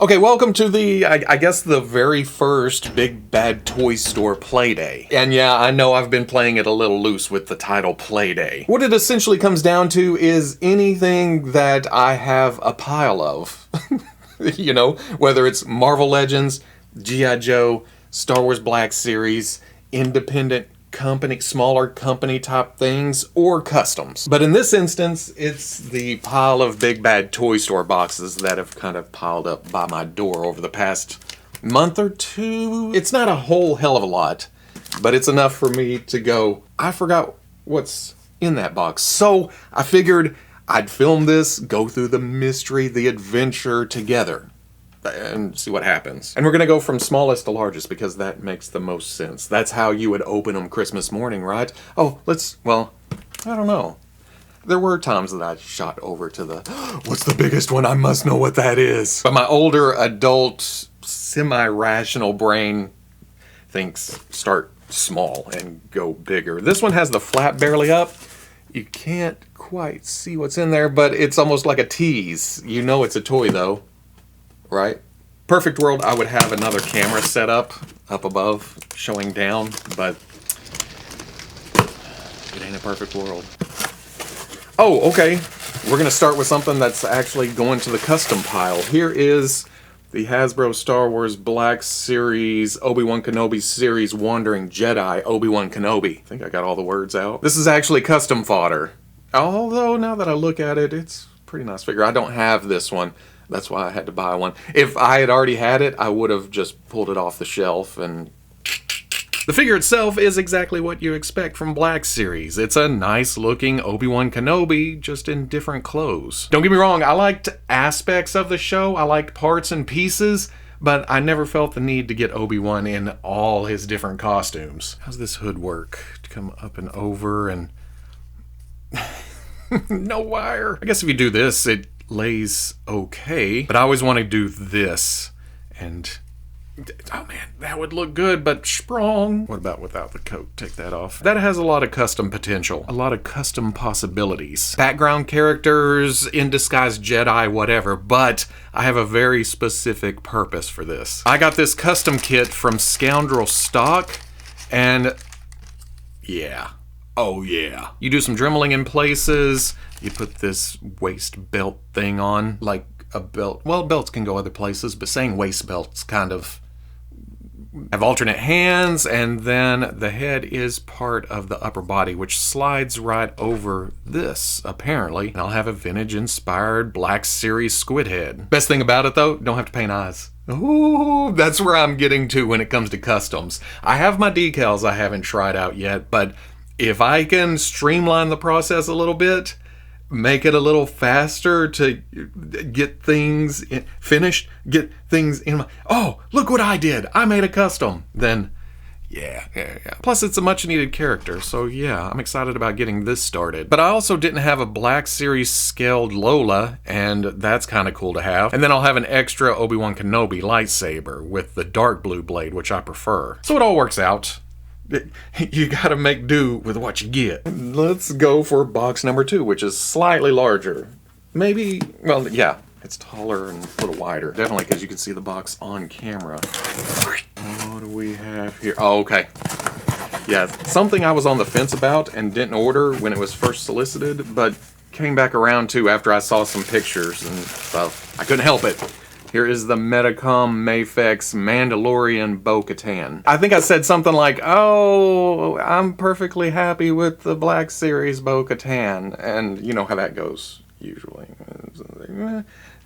Okay, welcome to the, I guess the very first Big Bad Toy Store Playday. And yeah, I know I've been playing it a little loose with the title Playday. What it essentially comes down to is anything that I have a pile of. You know, whether it's Marvel Legends, G.I. Joe, Star Wars Black Series, independent company, smaller company type things, or customs. But in this instance, it's the pile of Big Bad Toy Store boxes that have kind of piled up by my door over the past month or two. It's not a whole hell of a lot, but it's enough for me to go, I forgot what's in that box. So I figured I'd film this, go through the mystery, the adventure together, and see what happens. And we're gonna go from smallest to largest because that makes the most sense. That's how you would open them Christmas morning, right? Oh, well, I don't know. There were times that I shot over to the, what's the biggest one? I must know what that is. But my older adult, semi-rational brain thinks start small and go bigger. This one has the flap barely up. You can't quite see what's in there, but it's almost like a tease. You know it's a toy though. Right? Perfect world, I would have another camera set up above, showing down, but it ain't a perfect world. Oh, okay. We're gonna start with something that's actually going to the custom pile. Here is the Hasbro Star Wars Black Series, Obi-Wan Kenobi Series Wandering Jedi, Obi-Wan Kenobi. I think I got all the words out. This is actually custom fodder. Although, now that I look at it, it's a pretty nice figure. I don't have this one. That's why I had to buy one. If I had already had it, I would have just pulled it off the shelf and... The figure itself is exactly what you expect from Black Series. It's a nice looking Obi-Wan Kenobi, just in different clothes. Don't get me wrong, I liked aspects of the show, I liked parts and pieces, but I never felt the need to get Obi-Wan in all his different costumes. How's this hood work? To come up and over and... No wire. I guess if you do this, it lays okay, but I always want to do this, and oh man, that would look good, but sprung. What about without the coat? Take that off. That has a lot of custom potential, a lot of custom possibilities. Background characters, in disguise Jedi, whatever, but I have a very specific purpose for this. I got this custom kit from Scoundrel Stock, and yeah. Oh yeah. You do some dremeling in places, you put this waist belt thing on, like a belt. Well, belts can go other places, but saying waist belts kind of have alternate hands, and then the head is part of the upper body, which slides right over this, apparently. And I'll have a vintage-inspired Black Series squid head. Best thing about it, though, don't have to paint eyes. Ooh, that's where I'm getting to when it comes to customs. I have my decals I haven't tried out yet, but if I can streamline the process a little bit, make it a little faster to get things finished, get things in my... Oh, look what I did! I made a custom! Then, yeah. Plus, it's a much-needed character, so yeah, I'm excited about getting this started. But I also didn't have a Black Series scaled Lola, and that's kind of cool to have. And then I'll have an extra Obi-Wan Kenobi lightsaber with the dark blue blade, which I prefer. So it all works out. You gotta make do with what you get. Let's go for box number 2, which is slightly larger. Maybe, well, yeah, it's taller and a little wider. Definitely because you can see the box on camera. What do we have here? Oh, okay. Yeah, something I was on the fence about and didn't order when it was first solicited, but came back around to after I saw some pictures and stuff. I couldn't help it. Here is the Medicom MAFEX Mandalorian Bo-Katan. I think I said something like, oh, I'm perfectly happy with the Black Series Bo-Katan. And you know how that goes, usually.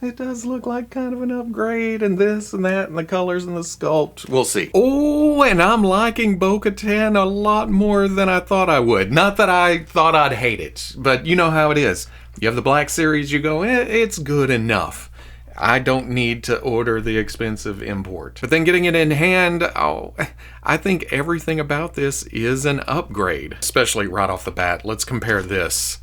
It does look like kind of an upgrade, and this and that, and the colors and the sculpt. We'll see. Oh, and I'm liking Bo-Katan a lot more than I thought I would. Not that I thought I'd hate it, but you know how it is. You have the Black Series, you go, it's good enough. I don't need to order the expensive import. But then getting it in hand, oh, I think everything about this is an upgrade. Especially right off the bat. Let's compare this.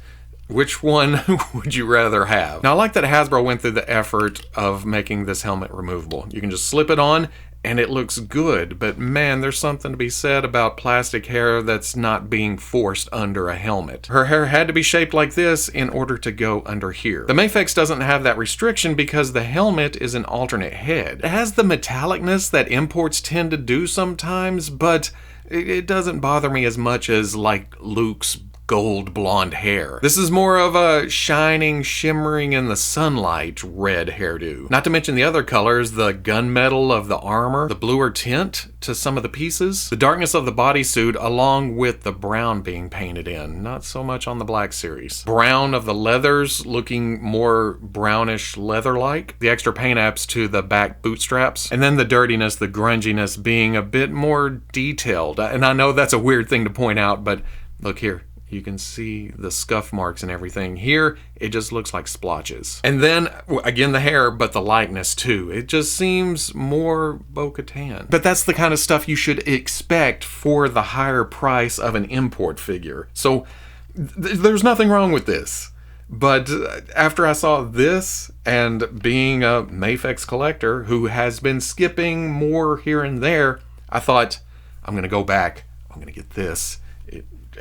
Which one would you rather have? Now, I like that Hasbro went through the effort of making this helmet removable. You can just slip it on and it looks good, but man, there's something to be said about plastic hair that's not being forced under a helmet. Her hair had to be shaped like this in order to go under here. The MAFEX doesn't have that restriction because the helmet is an alternate head. It has the metallicness that imports tend to do sometimes, but it doesn't bother me as much as like Luke's gold blonde hair. This is more of a shining, shimmering in the sunlight red hairdo. Not to mention the other colors, the gunmetal of the armor, the bluer tint to some of the pieces, the darkness of the bodysuit along with the brown being painted in. Not so much on the Black Series. Brown of the leathers looking more brownish leather-like. The extra paint apps to the back bootstraps. And then the dirtiness, the grunginess being a bit more detailed. And I know that's a weird thing to point out, but look here. You can see the scuff marks and everything. Here, it just looks like splotches. And then, again, the hair, but the likeness too. It just seems more Bo-Katan. But that's the kind of stuff you should expect for the higher price of an import figure. So, there's nothing wrong with this. But after I saw this, and being a MAFEX collector who has been skipping more here and there, I thought, I'm going to go back. I'm going to get this.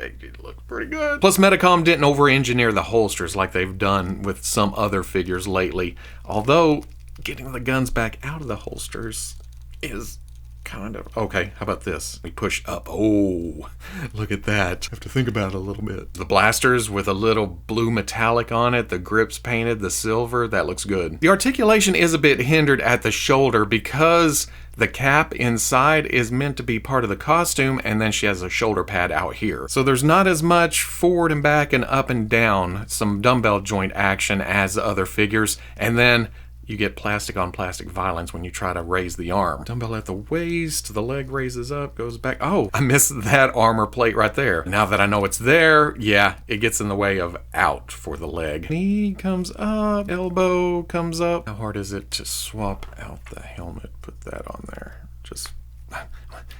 It looked pretty good. Plus, Medicom didn't over-engineer the holsters like they've done with some other figures lately. Although, getting the guns back out of the holsters is kind of... Okay, how about this? We push up. Oh, look at that. I have to think about it a little bit. The blasters with a little blue metallic on it, the grips painted, the silver, that looks good. The articulation is a bit hindered at the shoulder because the cap inside is meant to be part of the costume, and then she has a shoulder pad out here. So there's not as much forward and back and up and down, some dumbbell joint action as the other figures, and then you get plastic on plastic violence when you try to raise the arm. Dumbbell at the waist, the leg raises up, goes back. Oh, I missed that armor plate right there. Now that I know it's there, yeah, it gets in the way of out for the leg. Knee comes up, elbow comes up. How hard is it to swap out the helmet? Put that on there.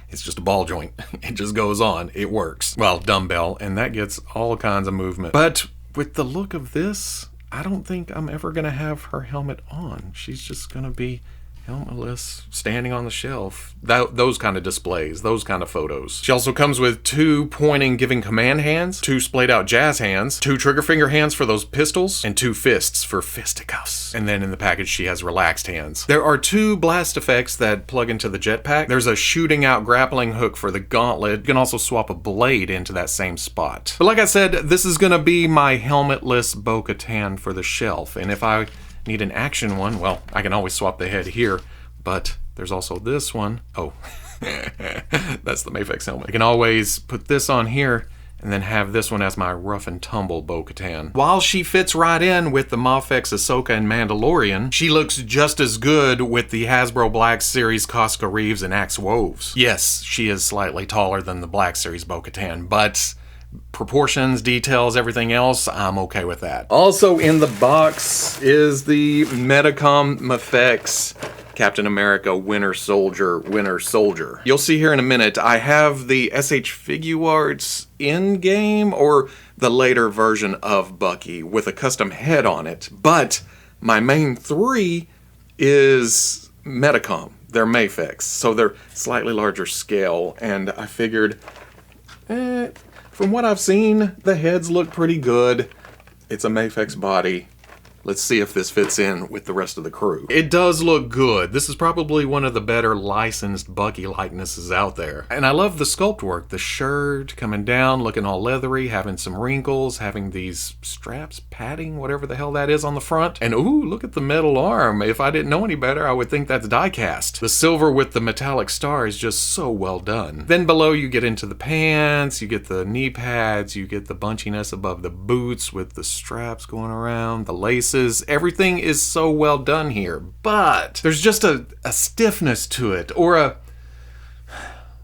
It's just a ball joint. It just goes on. It works. Well, dumbbell, and that gets all kinds of movement. But with the look of this, I don't think I'm ever going to have her helmet on. She's just going to be helmetless, standing on the shelf. Those kind of displays, those kind of photos. She also comes with 2 pointing, giving command hands, 2 splayed out jazz hands, 2 trigger finger hands for those pistols, and 2 fists for fisticuffs. And then in the package, she has relaxed hands. There are 2 blast effects that plug into the jetpack. There's a shooting out grappling hook for the gauntlet. You can also swap a blade into that same spot. But like I said, this is going to be my helmetless Bo-Katan for the shelf. And if I need an action one, well, I can always swap the head here, but there's also this one. Oh, that's the MAFEX helmet. I can always put this on here and then have this one as my rough and tumble Bo-Katan. While she fits right in with the MAFEX Ahsoka and Mandalorian, she looks just as good with the Hasbro Black Series Casca Reeves and Axe Woves. Yes, she is slightly taller than the Black Series Bo-Katan, but proportions, details, everything else, I'm okay with that. Also in the box is the Medicom MAFEX Captain America Winter Soldier. You'll see here in a minute, I have the SH Figuarts in-game or the later version of Bucky with a custom head on it, but my main 3 is Medicom. They're MAFEX, so they're slightly larger scale, and I figured, from what I've seen, the heads look pretty good. It's a MAFEX body. Let's see if this fits in with the rest of the crew. It does look good. This is probably one of the better licensed Bucky likenesses out there. And I love the sculpt work. The shirt coming down, looking all leathery, having some wrinkles, having these straps, padding, whatever the hell that is on the front. And ooh, look at the metal arm. If I didn't know any better, I would think that's die cast. The silver with the metallic star is just so well done. Then below you get into the pants, you get the knee pads, you get the bunchiness above the boots with the straps going around, the laces. Everything is so well done here, but there's just a stiffness to it, or a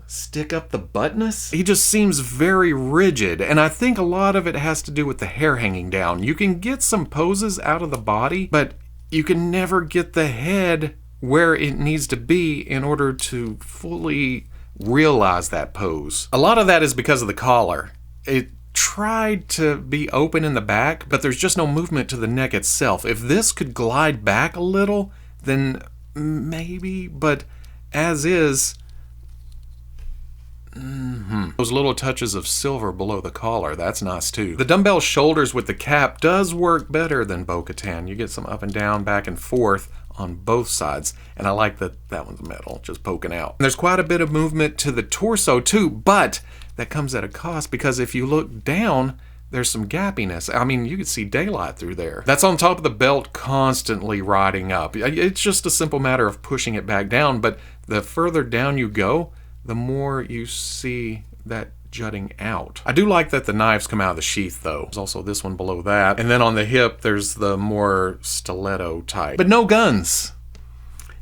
stick up the buttness. He just seems very rigid, and I think a lot of it has to do with the hair hanging down. You can get some poses out of the body, but you can never get the head where it needs to be in order to fully realize that pose. A lot of that is because of the collar. It tried to be open in the back, but there's just no movement to the neck itself. If this could glide back a little, then maybe, but as is. Those little touches of silver below the collar, that's nice too. The dumbbell shoulders with the cap does work better than Bo-Katan. You get some up and down, back and forth on both sides, and I like that one's metal, just poking out. And there's quite a bit of movement to the torso too, but that comes at a cost, because if you look down, there's some gappiness. I mean, you can see daylight through there. That's on top of the belt constantly riding up. It's just a simple matter of pushing it back down, but the further down you go, the more you see that jutting out. I do like that the knives come out of the sheath though. There's also this one below that. And then on the hip, there's the more stiletto type. But no guns,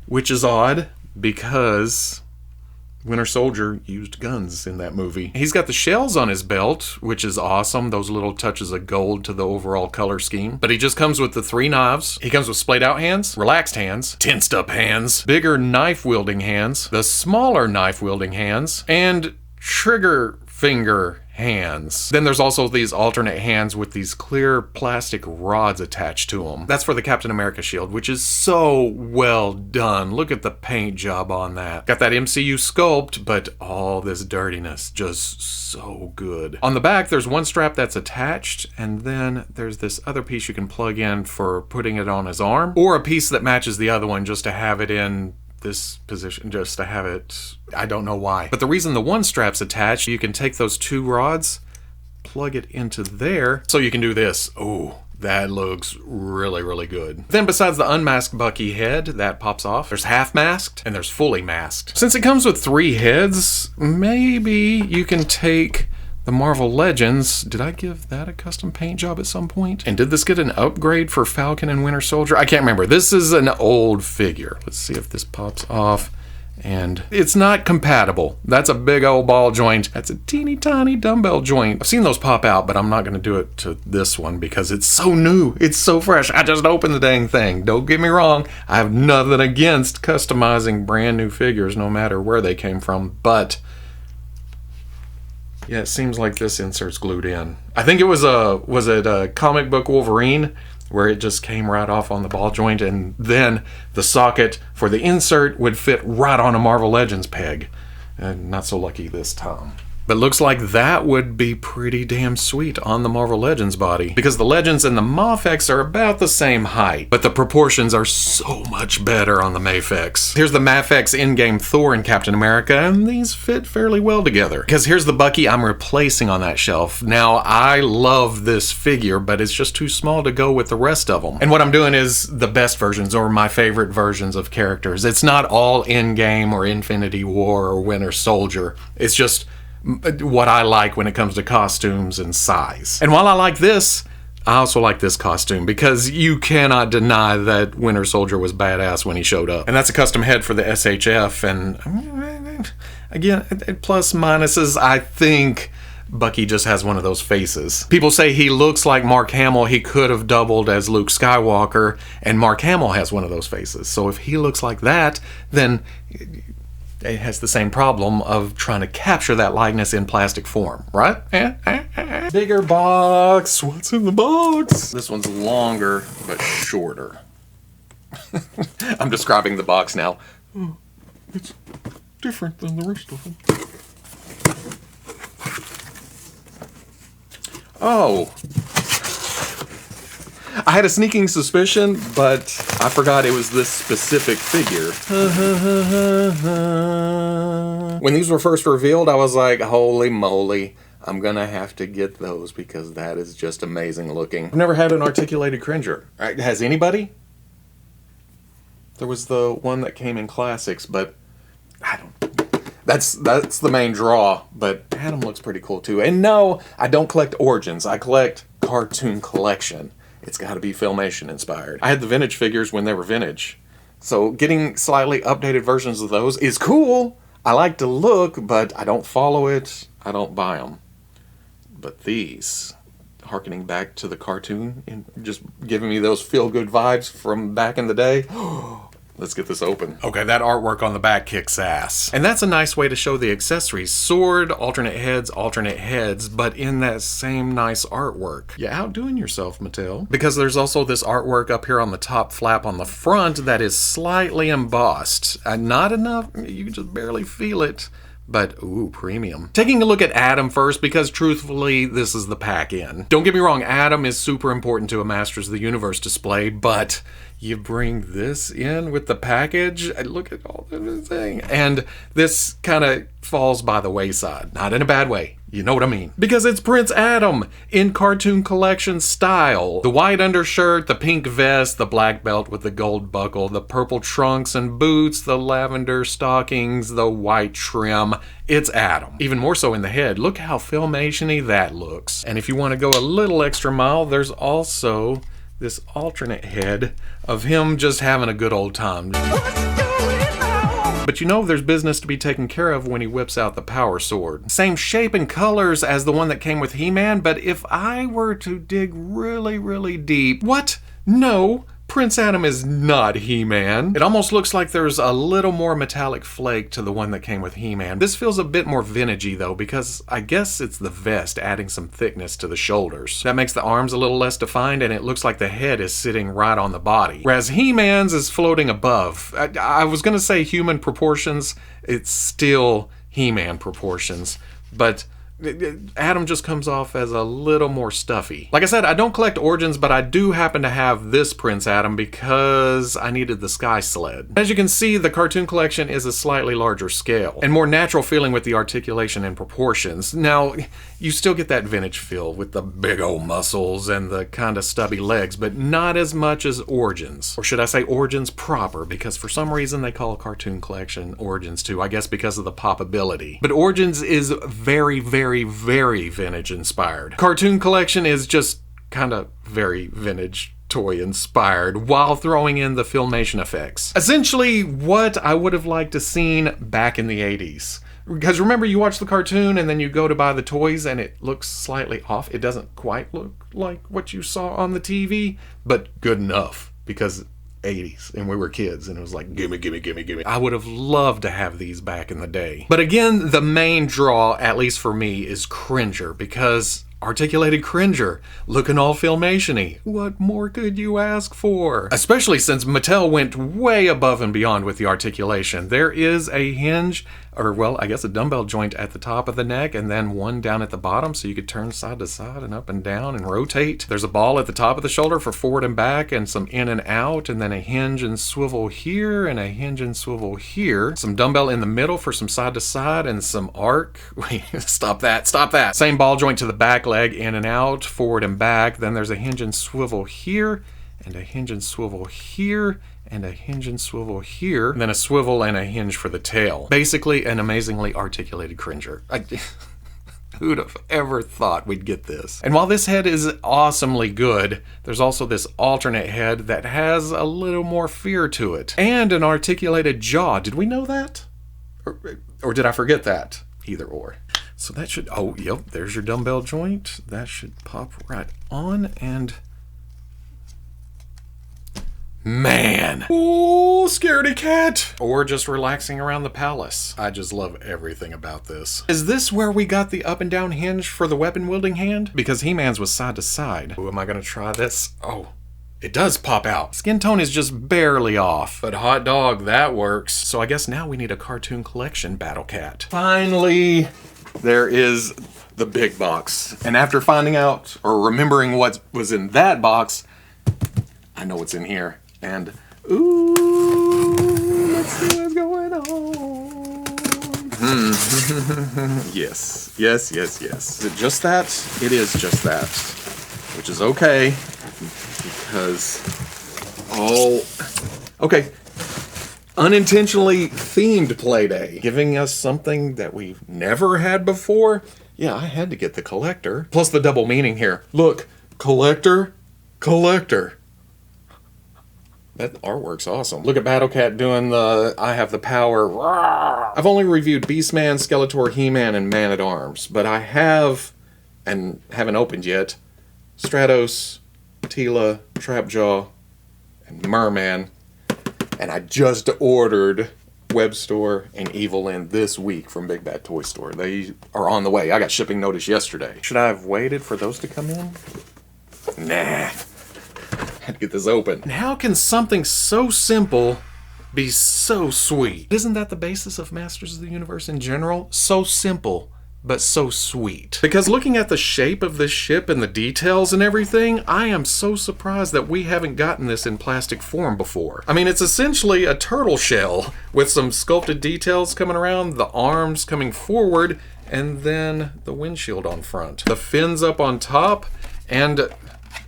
which is odd because Winter Soldier used guns in that movie. He's got the shells on his belt, which is awesome. Those little touches of gold to the overall color scheme. But he just comes with the 3 knives. He comes with splayed out hands, relaxed hands, tensed up hands, bigger knife wielding hands, the smaller knife wielding hands, and trigger finger hands. Then there's also these alternate hands with these clear plastic rods attached to them. That's for the Captain America shield, which is so well done. Look at the paint job on that. Got that MCU sculpt, but all this dirtiness, just so good. On the back, there's one strap that's attached, and then there's this other piece you can plug in for putting it on his arm, or a piece that matches the other one just to have it in this position, just to have it, I don't know why. But the reason the one strap's attached, you can take those 2 rods, plug it into there, so you can do this. Oh, that looks really, really good. Then besides the unmasked Bucky head that pops off, there's half masked and there's fully masked. Since it comes with 3 heads, maybe you can take the Marvel Legends. Did I give that a custom paint job at some point? And did this get an upgrade for Falcon and Winter Soldier? I can't remember. This is an old figure. Let's see if this pops off. And it's not compatible. That's a big old ball joint. That's a teeny tiny dumbbell joint. I've seen those pop out, but I'm not going to do it to this one because it's so new. It's so fresh. I just opened the dang thing. Don't get me wrong. I have nothing against customizing brand new figures, no matter where they came from, but yeah, it seems like this insert's glued in. I think it was a comic book Wolverine where it just came right off on the ball joint, and then the socket for the insert would fit right on a Marvel Legends peg. And not so lucky this time. But looks like that would be pretty damn sweet on the Marvel Legends body, because the Legends and the MAFEX are about the same height, but the proportions are so much better on the MAFEX. Here's the MAFEX in-game Thor and Captain America, and these fit fairly well together. Because here's the Bucky I'm replacing on that shelf. Now, I love this figure, but it's just too small to go with the rest of them. And what I'm doing is the best versions, or my favorite versions of characters. It's not all in-game or Infinity War or Winter Soldier. It's just what I like when it comes to costumes and size. And while I like this, I also like this costume, because you cannot deny that Winter Soldier was badass when he showed up. And that's a custom head for the SHF, and again, plus minuses, I think Bucky just has one of those faces. People say he looks like Mark Hamill. He could have doubled as Luke Skywalker, and Mark Hamill has one of those faces. So if he looks like that, then it has the same problem of trying to capture that likeness in plastic form, right? Bigger box. What's in the box? This one's longer, but shorter. I'm describing the box now. Oh, it's different than the rest of them. Oh. I had a sneaking suspicion, but I forgot it was this specific figure. When these were first revealed, I was like, holy moly, I'm gonna have to get those because that is just amazing looking. I've never had an articulated Cringer. Has anybody? There was the one that came in Classics, but I don't. That's the main draw, but Adam looks pretty cool too. And no, I don't collect Origins. I collect Cartoon Collection. It's got to be Filmation inspired. I had the vintage figures when they were vintage. So getting slightly updated versions of those is cool. I like to look, but I don't follow it. I don't buy them. But these, harkening back to the cartoon and just giving me those feel-good vibes from back in the day. Let's get this open. Okay, that artwork on the back kicks ass. And that's a nice way to show the accessories. Sword, alternate heads, but in that same nice artwork. You're outdoing yourself, Mattel. Because there's also this artwork up here on the top flap on the front that is slightly embossed. Not enough, you can just barely feel it. But, ooh, premium. Taking a look at Adam first, because truthfully, this is the pack in. Don't get me wrong, Adam is super important to a Masters of the Universe display, but you bring this in with the package, and look at all the thing. And this kind of falls by the wayside. Not in a bad way. You know what I mean. Because it's Prince Adam in cartoon collection style. The white undershirt, the pink vest, the black belt with the gold buckle, the purple trunks and boots, the lavender stockings, the white trim. It's Adam. Even more so in the head. Look how Filmation-y that looks. And if you want to go a little extra mile, there's also this alternate head of him just having a good old time. But you know there's business to be taken care of when he whips out the power sword. Same shape and colors as the one that came with He-Man, but if I were to dig really, really deep... What? No! Prince Adam is not He-Man. It almost looks like there's a little more metallic flake to the one that came with He-Man. This feels a bit more vintagey though, because I guess it's the vest adding some thickness to the shoulders. That makes the arms a little less defined, and it looks like the head is sitting right on the body. Whereas He-Man's is floating above. I was gonna say human proportions, it's still He-Man proportions, but Adam just comes off as a little more stuffy. Like I said, I don't collect Origins, but I do happen to have this Prince Adam because I needed the Sky Sled. As you can see, the cartoon collection is a slightly larger scale and more natural feeling with the articulation and proportions. Now, you still get that vintage feel with the big old muscles and the kind of stubby legs, but not as much as Origins. Or should I say Origins proper, because for some reason they call a cartoon collection Origins too, I guess because of the popability. But Origins is very, very vintage inspired. Cartoon collection is just kind of very vintage toy inspired while throwing in the Filmation effects. Essentially what I would have liked to seen back in the 80s. Because remember, you watch the cartoon and then you go to buy the toys and it looks slightly off. It doesn't quite look like what you saw on the TV, but good enough because 80s and we were kids and it was like gimme. I would have loved to have these back in the day. But again, the main draw, at least for me, is Cringer, because articulated Cringer, looking all Filmation-y. What more could you ask for? Especially since Mattel went way above and beyond with the articulation. There is a hinge, or well, I guess a dumbbell joint at the top of the neck and then one down at the bottom so you could turn side to side and up and down and rotate. There's a ball at the top of the shoulder for forward and back and some in and out, and then a hinge and swivel here and a hinge and swivel here. Some dumbbell in the middle for some side to side and some arc. Wait, stop that. Same ball joint to the back leg, in and out, forward and back. Then there's a hinge and swivel here and a hinge and swivel here and a hinge and swivel here, and then a swivel and a hinge for the tail. Basically, an amazingly articulated Cringer. Who'd have ever thought we'd get this? And while this head is awesomely good, there's also this alternate head that has a little more fear to it. And an articulated jaw. Did we know that? Or did I forget that? Either or. So that should, oh, yep, there's your dumbbell joint. That should pop right on, and man. Oh, scaredy cat. Or just relaxing around the palace. I just love everything about this. Is this where we got the up and down hinge for the weapon wielding hand? Because He-Man's was side to side. Ooh, am I gonna try this? Oh, it does pop out. Skin tone is just barely off. But hot dog, that works. So I guess now we need a cartoon collection Battle Cat. Finally, there is the big box. And after finding out, or remembering what was in that box, I know what's in here. And, ooh, let's see what's going on. Yes. Is it just that? It is just that. Which is okay, because okay. Unintentionally themed Playday. Giving us something that we've never had before. Yeah, I had to get the collector. Plus the double meaning here. Look, collector. That artwork's awesome. Look at Battle Cat doing the I have the power. Rawr. I've only reviewed Beastman, Skeletor, He-Man, and Man-at-Arms, but I have, and haven't opened yet, Stratos, Tila, Trapjaw, and Merman. And I just ordered Web Store and Evil End this week from Big Bad Toy Store. They are on the way. I got shipping notice yesterday. Should I have waited for those to come in? Nah. Had to get this open. And how can something so simple be so sweet? Isn't that the basis of Masters of the Universe in general? So simple, but so sweet. Because looking at the shape of this ship and the details and everything, I am so surprised that we haven't gotten this in plastic form before. I mean, it's essentially a turtle shell with some sculpted details coming around, the arms coming forward, and then the windshield on front. The fins up on top, and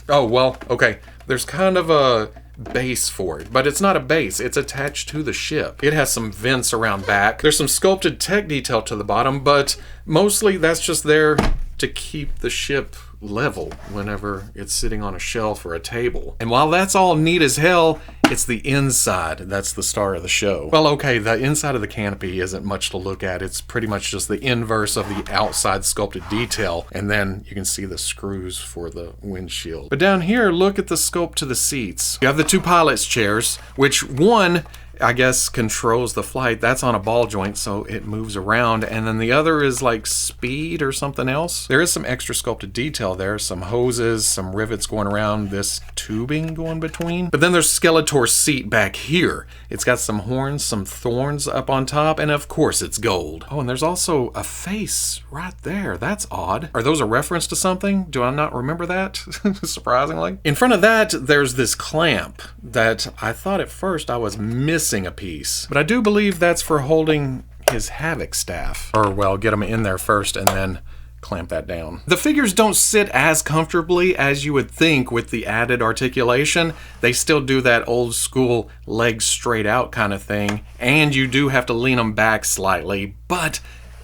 oh, well, okay. There's kind of a base for it, but it's not a base. It's attached to the ship. It has some vents around back. There's some sculpted tech detail to the bottom, but mostly that's just there to keep the ship level whenever it's sitting on a shelf or a table. And while that's all neat as hell, it's the inside that's the star of the show. Well, okay, the inside of the canopy isn't much to look at. It's pretty much just the inverse of the outside sculpted detail, and then you can see the screws for the windshield. But down here, look at the sculpt to the seats. You have the two pilot's chairs, which one, I guess, controls the flight. That's on a ball joint, so it moves around. And then the other is like speed or something else. There is some extra sculpted detail there. Some hoses, some rivets going around, this tubing going between. But then there's Skeletor's seat back here. It's got some horns, some thorns up on top, and of course it's gold. Oh, and there's also a face right there. That's odd. Are those a reference to something? Do I not remember that? Surprisingly. In front of that, there's this clamp that I thought at first I was missing a piece, but I do believe that's for holding his Havoc staff. Or, well, get them in there first and then clamp that down. The figures don't sit as comfortably as you would think with the added articulation. They still do that old school legs straight out kind of thing, and you do have to lean them back slightly, but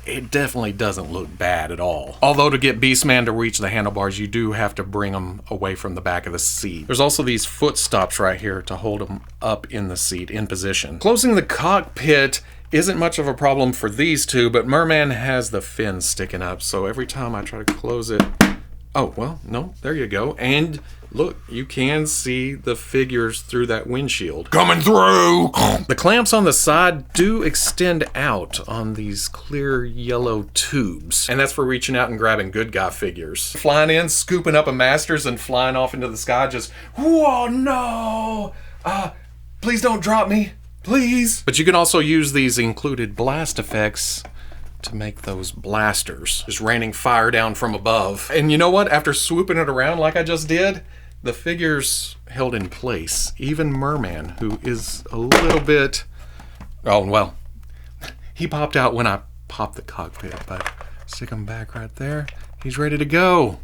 it definitely doesn't look bad at all. Although to get Beastman to reach the handlebars, you do have to bring them away from the back of the seat. There's also these foot stops right here to hold them up in the seat, in position. Closing the cockpit isn't much of a problem for these two, but Merman has the fins sticking up, so every time I try to close it... Oh, well, no, there you go. And look, you can see the figures through that windshield. Coming through! The clamps on the side do extend out on these clear yellow tubes. And that's for reaching out and grabbing good guy figures. Flying in, scooping up a Masters, and flying off into the sky just, whoa, no! Please don't drop me, please. But you can also use these included blast effects to make those blasters, just raining fire down from above. And you know what? After swooping it around like I just did, the figures held in place. Even Merman, who is a little bit... Oh, well, he popped out when I popped the cockpit, but stick him back right there. He's ready to go.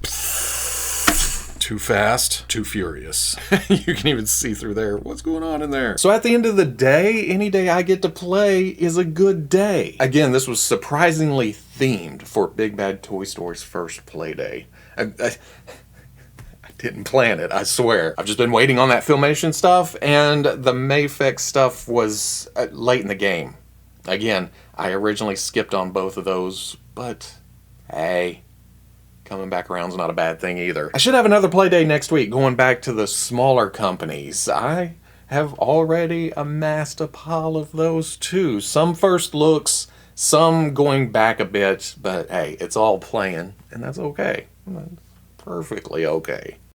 Too fast, too furious. You can even see through there. What's going on in there? So at the end of the day, any day I get to play is a good day. Again, this was surprisingly themed for Big Bad Toy Store's first play day. I didn't plan it, I swear. I've just been waiting on that Filmation stuff, and the MAFEX stuff was late in the game. Again, I originally skipped on both of those, but hey, coming back around is not a bad thing either. I should have another play day next week, going back to the smaller companies. I have already amassed a pile of those too. Some first looks, some going back a bit, but hey, it's all playing, and that's okay. That's perfectly okay.